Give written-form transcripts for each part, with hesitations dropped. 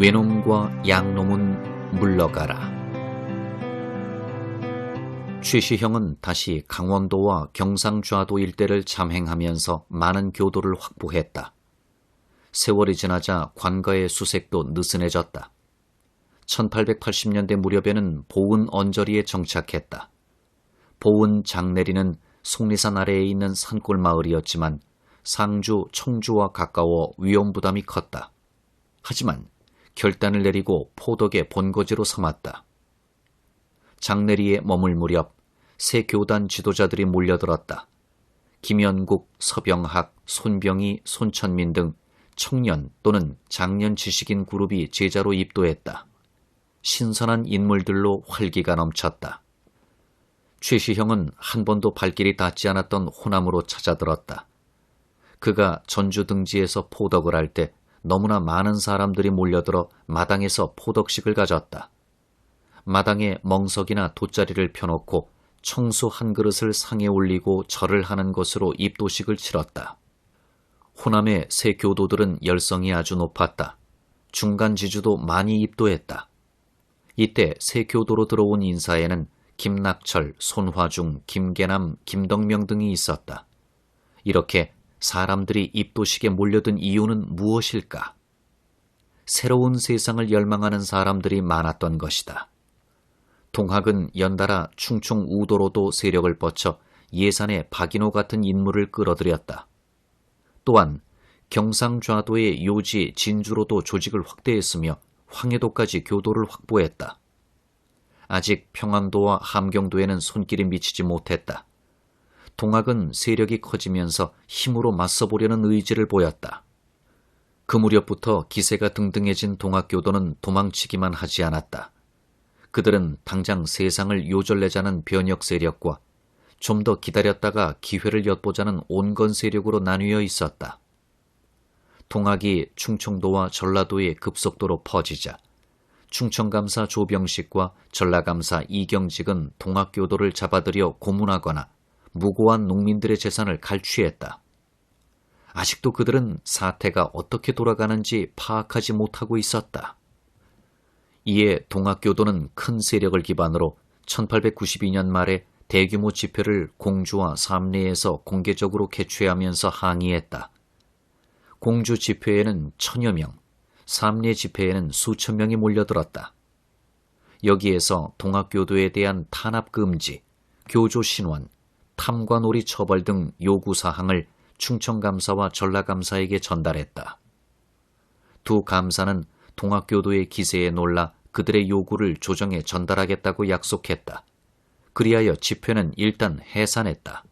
외놈과 양놈은 물러가라. 최시형은 다시 강원도와 경상좌도 일대를 잠행하면서 많은 교도를 확보했다. 세월이 지나자 관가의 수색도 느슨해졌다. 1880년대 무렵에는 보은 언저리에 정착했다. 보은 장내리는 속리산 아래에 있는 산골 마을이었지만 상주, 청주와 가까워 위험 부담이 컸다. 하지만 결단을 내리고 포덕의 본거지로 삼았다. 장내리에 머물 무렵 새 교단 지도자들이 몰려들었다. 김연국, 서병학, 손병희, 손천민 등 청년 또는 장년 지식인 그룹이 제자로 입도했다. 신선한 인물들로 활기가 넘쳤다. 최시형은 한 번도 발길이 닿지 않았던 호남으로 찾아들었다. 그가 전주 등지에서 포덕을 할 때 너무나 많은 사람들이 몰려들어 마당에서 포덕식을 가졌다. 마당에 멍석이나 돗자리를 펴놓고 청수 한 그릇을 상에 올리고 절을 하는 것으로 입도식을 치렀다. 호남의 새 교도들은 열성이 아주 높았다. 중간 지주도 많이 입도했다. 이때 새 교도로 들어온 인사에는 김낙철, 손화중, 김계남, 김덕명 등이 있었다. 이렇게 사람들이 입도식에 몰려든 이유는 무엇일까? 새로운 세상을 열망하는 사람들이 많았던 것이다. 동학은 연달아 충청 우도로도 세력을 뻗쳐 예산의 박인호 같은 인물을 끌어들였다. 또한 경상좌도의 요지, 진주로도 조직을 확대했으며 황해도까지 교도를 확보했다. 아직 평안도와 함경도에는 손길이 미치지 못했다. 동학은 세력이 커지면서 힘으로 맞서보려는 의지를 보였다. 그 무렵부터 기세가 등등해진 동학교도는 도망치기만 하지 않았다. 그들은 당장 세상을 요절내자는 변혁 세력과 좀 더 기다렸다가 기회를 엿보자는 온건 세력으로 나뉘어 있었다. 동학이 충청도와 전라도에 급속도로 퍼지자 충청감사 조병식과 전라감사 이경직은 동학교도를 잡아들여 고문하거나 무고한 농민들의 재산을 갈취했다. 아직도 그들은 사태가 어떻게 돌아가는지 파악하지 못하고 있었다. 이에 동학교도는 큰 세력을 기반으로 1892년 말에 대규모 집회를 공주와 삼례에서 공개적으로 개최하면서 항의했다. 공주 집회에는 1000여 명, 삼례 집회에는 수천 명이 몰려들었다. 여기에서 동학교도에 대한 탄압 금지, 교조 신원, 탐관오리 처벌 등 요구사항을 충청감사와 전라감사에게 전달했다. 두 감사는 동학교도의 기세에 놀라 그들의 요구를 조정에 전달하겠다고 약속했다. 그리하여 집회는 일단 해산했다.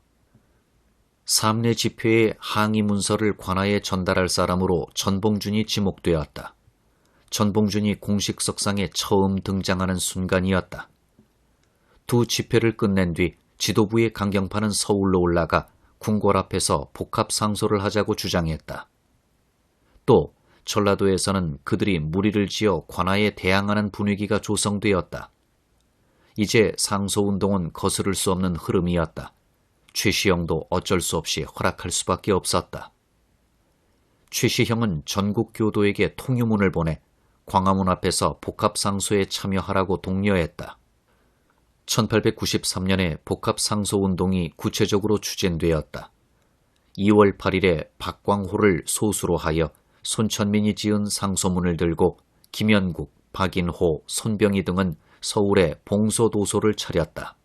삼례 집회의 항의 문서를 관아에 전달할 사람으로 전봉준이 지목되었다. 전봉준이 공식 석상에 처음 등장하는 순간이었다. 두 집회를 끝낸 뒤 지도부의 강경파는 서울로 올라가 궁궐 앞에서 복합 상소를 하자고 주장했다. 또 전라도에서는 그들이 무리를 지어 관아에 대항하는 분위기가 조성되었다. 이제 상소운동은 거스를 수 없는 흐름이었다. 최시형도 어쩔 수 없이 허락할 수밖에 없었다. 최시형은 전국 교도에게 통유문을 보내 광화문 앞에서 복합상소에 참여하라고 독려했다. 1893년에 복합상소운동이 구체적으로 추진되었다. 2월 8일에 박광호를 소수로 하여 손천민이 지은 상소문을 들고 김연국, 박인호, 손병희 등은 서울에 봉소도소를 차렸다.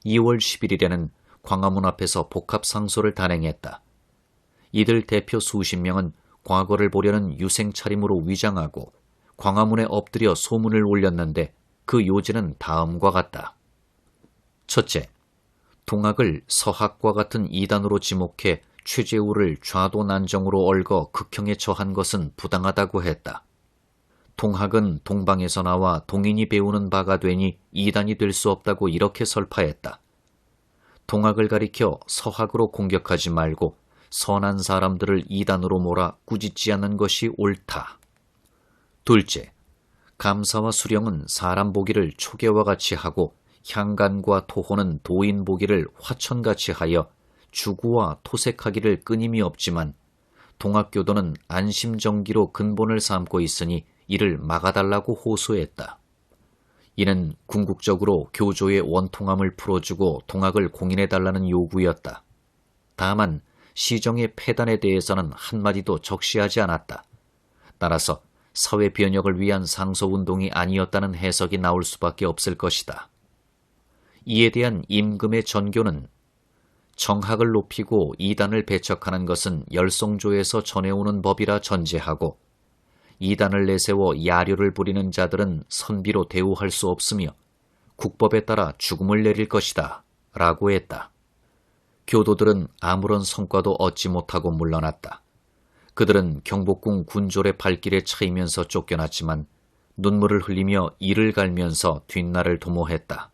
2월 11일에는 광화문 앞에서 복합상소를 단행했다. 이들 대표 수십 명은 과거를 보려는 유생 차림으로 위장하고 광화문에 엎드려 소문을 올렸는데 그 요지는 다음과 같다. 첫째, 동학을 서학과 같은 이단으로 지목해 최재우를 좌도 난정으로 얽어 극형에 처한 것은 부당하다고 했다. 동학은 동방에서 나와 동인이 배우는 바가 되니 이단이 될 수 없다고 이렇게 설파했다. 동학을 가리켜 서학으로 공격하지 말고 선한 사람들을 이단으로 몰아 꾸짖지 않는 것이 옳다. 둘째, 감사와 수령은 사람 보기를 초계와 같이 하고 향간과 토호는 도인 보기를 화천같이 하여 주구와 토색하기를 끊임이 없지만 동학교도는 안심정기로 근본을 삼고 있으니 이를 막아달라고 호소했다. 이는 궁극적으로 교조의 원통함을 풀어주고 동학을 공인해달라는 요구였다. 다만 시정의 폐단에 대해서는 한마디도 적시하지 않았다. 따라서 사회 변혁을 위한 상소운동이 아니었다는 해석이 나올 수밖에 없을 것이다. 이에 대한 임금의 전교는 정학을 높이고 이단을 배척하는 것은 열성조에서 전해오는 법이라 전제하고 이단을 내세워 야료를 부리는 자들은 선비로 대우할 수 없으며 국법에 따라 죽음을 내릴 것이다 라고 했다. 교도들은 아무런 성과도 얻지 못하고 물러났다. 그들은 경복궁 군졸의 발길에 차이면서 쫓겨났지만 눈물을 흘리며 이를 갈면서 뒷날을 도모했다.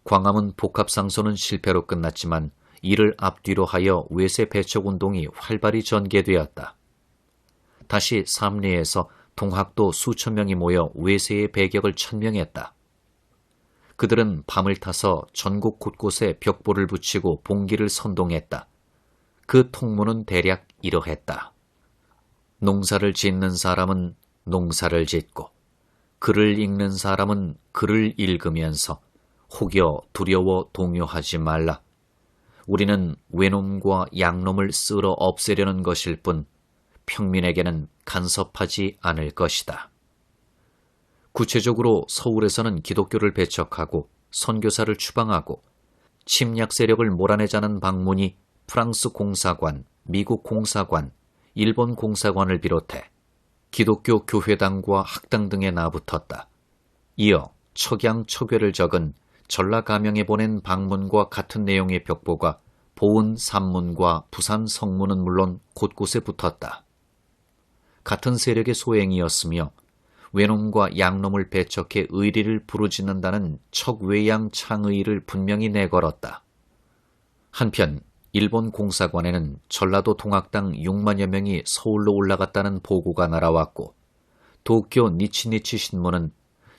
광화문 복합상소는 실패로 끝났지만 이를 앞뒤로 하여 외세 배척운동이 활발히 전개되었다. 다시 삼례에서 동학도 수천 명이 모여 외세의 배격을 천명했다. 그들은 밤을 타서 전국 곳곳에 벽보를 붙이고 봉기를 선동했다. 그 통문은 대략 이러했다. 농사를 짓는 사람은 농사를 짓고 글을 읽는 사람은 글을 읽으면서 혹여 두려워 동요하지 말라. 우리는 외놈과 양놈을 쓸어 없애려는 것일 뿐 평민에게는 간섭하지 않을 것이다. 구체적으로 서울에서는 기독교를 배척하고 선교사를 추방하고 침략 세력을 몰아내자는 방문이 프랑스 공사관, 미국 공사관, 일본 공사관을 비롯해 기독교 교회당과 학당 등에 나붙었다. 이어 척양척외를 적은 전라가명에 보낸 방문과 같은 내용의 벽보가 보은 산문과 부산 성문은 물론 곳곳에 붙었다. 같은 세력의 소행이었으며 외놈과 양놈을 배척해 의리를 부르짖는다는 척외양 창의를 분명히 내걸었다. 한편 일본 공사관에는 전라도 동학당 6만여 명이 서울로 올라갔다는 보고가 날아왔고 도쿄 니치니치 신문은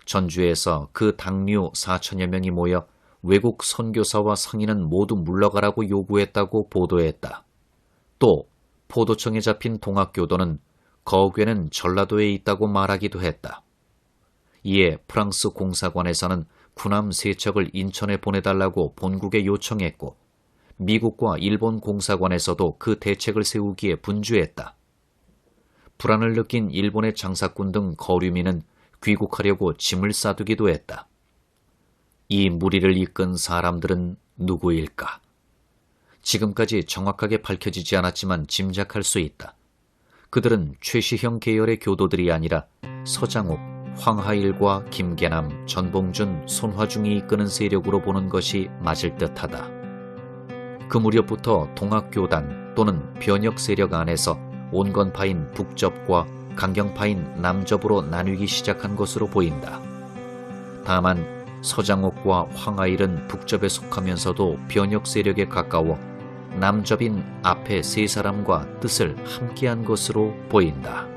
전주에서 그 당류 4천여 명이 모여 외국 선교사와 상인은 모두 물러가라고 요구했다고 보도했다. 또 포도청에 잡힌 동학교도는 거괴는 전라도에 있다고 말하기도 했다. 이에 프랑스 공사관에서는 군함 3척을 인천에 보내달라고 본국에 요청했고 미국과 일본 공사관에서도 그 대책을 세우기에 분주했다. 불안을 느낀 일본의 장사꾼 등 거류민은 귀국하려고 짐을 싸두기도 했다. 이 무리를 이끈 사람들은 누구일까? 지금까지 정확하게 밝혀지지 않았지만 짐작할 수 있다. 그들은 최시형 계열의 교도들이 아니라 서장욱, 황하일과 김계남, 전봉준, 손화중이 이끄는 세력으로 보는 것이 맞을 듯하다. 그 무렵부터 동학교단 또는 변혁 세력 안에서 온건파인 북접과 강경파인 남접으로 나뉘기 시작한 것으로 보인다. 다만 서장옥과 황하일은 북접에 속하면서도 변혁 세력에 가까워 남접인 앞에 세 사람과 뜻을 함께한 것으로 보인다.